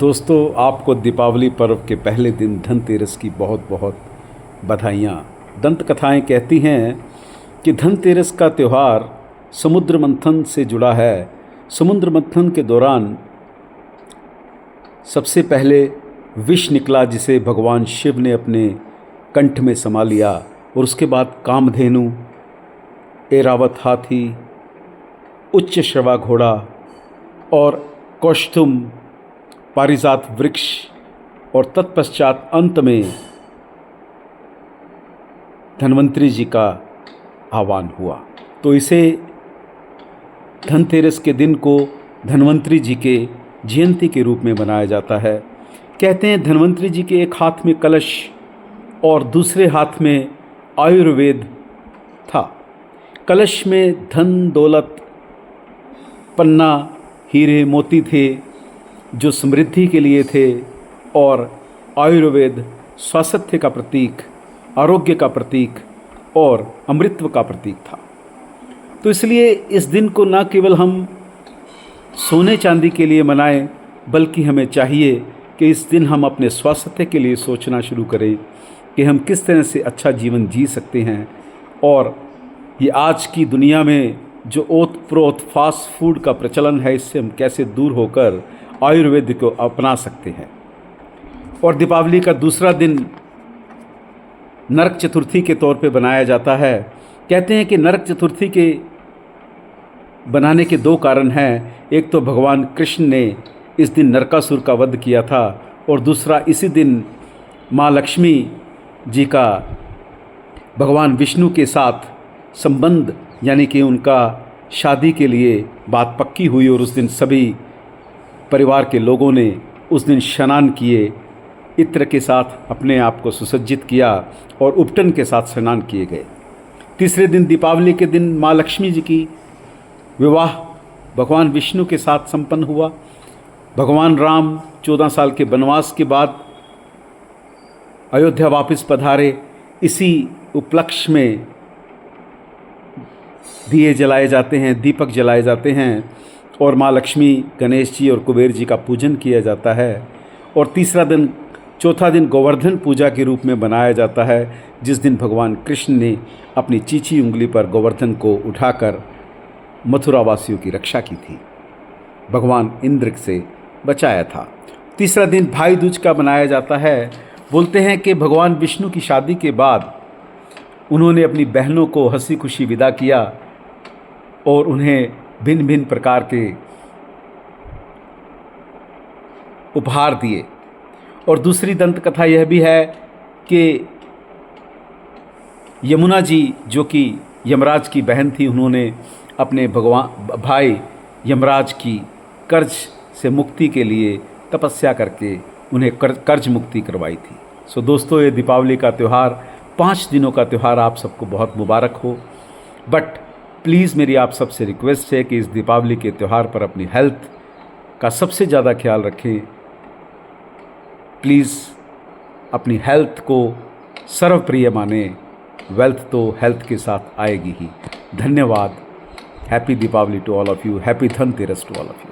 दोस्तों, आपको दीपावली पर्व के पहले दिन धनतेरस की बहुत बहुत बधाइयाँ। दंत कथाएँ कहती हैं कि धनतेरस का त्यौहार समुद्र मंथन से जुड़ा है। समुद्र मंथन के दौरान सबसे पहले विष निकला, जिसे भगवान शिव ने अपने कंठ में समा लिया, और उसके बाद कामधेनु, ऐरावत हाथी, उच्च श्रवा घोड़ा और कौस्तुभ पारिजात वृक्ष, और तत्पश्चात अंत में धन्वंतरी जी का आह्वान हुआ। तो इसे धनतेरस के दिन को धन्वंतरी जी के जयंती के रूप में मनाया जाता है। कहते हैं धन्वंतरी जी के एक हाथ में कलश और दूसरे हाथ में आयुर्वेद था। कलश में धन दौलत, पन्ना, हीरे मोती थे जो समृद्धि के लिए थे, और आयुर्वेद स्वास्थ्य का प्रतीक, आरोग्य का प्रतीक और अमृतत्व का प्रतीक था। तो इसलिए इस दिन को न केवल हम सोने चांदी के लिए मनाएं, बल्कि हमें चाहिए कि इस दिन हम अपने स्वास्थ्य के लिए सोचना शुरू करें कि हम किस तरह से अच्छा जीवन जी सकते हैं, और ये आज की दुनिया में जो ओत प्रोत फास्ट फूड का प्रचलन है, इससे हम कैसे दूर होकर आयुर्वेद को अपना सकते हैं। और दीपावली का दूसरा दिन नरक चतुर्थी के तौर पे बनाया जाता है। कहते हैं कि नरक चतुर्थी के बनाने के दो कारण हैं। एक तो भगवान कृष्ण ने इस दिन नरकासुर का वध किया था, और दूसरा इसी दिन माँ लक्ष्मी जी का भगवान विष्णु के साथ संबंध, यानी कि उनका शादी के लिए बात पक्की हुई, और उस दिन सभी परिवार के लोगों ने उस दिन स्नान किए, इत्र के साथ अपने आप को सुसज्जित किया और उपटन के साथ स्नान किए गए। तीसरे दिन दीपावली के दिन माँ लक्ष्मी जी की विवाह भगवान विष्णु के साथ संपन्न हुआ। भगवान राम 14 साल के वनवास के बाद अयोध्या वापस पधारे। इसी उपलक्ष्य में दिए जलाए जाते हैं, दीपक जलाए जाते हैं, और माँ लक्ष्मी, गणेश जी और कुबेर जी का पूजन किया जाता है। और चौथा दिन गोवर्धन पूजा के रूप में बनाया जाता है, जिस दिन भगवान कृष्ण ने अपनी चीची उंगली पर गोवर्धन को उठाकर मथुरा वासियों की रक्षा की थी, भगवान इंद्र से बचाया था। तीसरा दिन भाई दूज का मनाया जाता है। बोलते हैं कि भगवान विष्णु की शादी के बाद उन्होंने अपनी बहनों को हंसी खुशी विदा किया और उन्हें भिन्न भिन्न प्रकार के उपहार दिए। और दूसरी दंत कथा यह भी है कि यमुना जी, जो कि यमराज की बहन थी, उन्होंने अपने भाई यमराज की कर्ज से मुक्ति के लिए तपस्या करके उन्हें कर्ज मुक्ति करवाई थी। सो दोस्तों, ये दीपावली का त्यौहार 5 दिनों का त्यौहार आप सबको बहुत मुबारक हो। बट प्लीज़ मेरी आप सबसे रिक्वेस्ट है कि इस दीपावली के त्यौहार पर अपनी हेल्थ का सबसे ज़्यादा ख्याल रखें। प्लीज़ अपनी हेल्थ को सर्वप्रिय माने। वेल्थ तो हेल्थ के साथ आएगी ही। धन्यवाद। Happy Deepawali to all of you. Happy Dhanteras to all of you.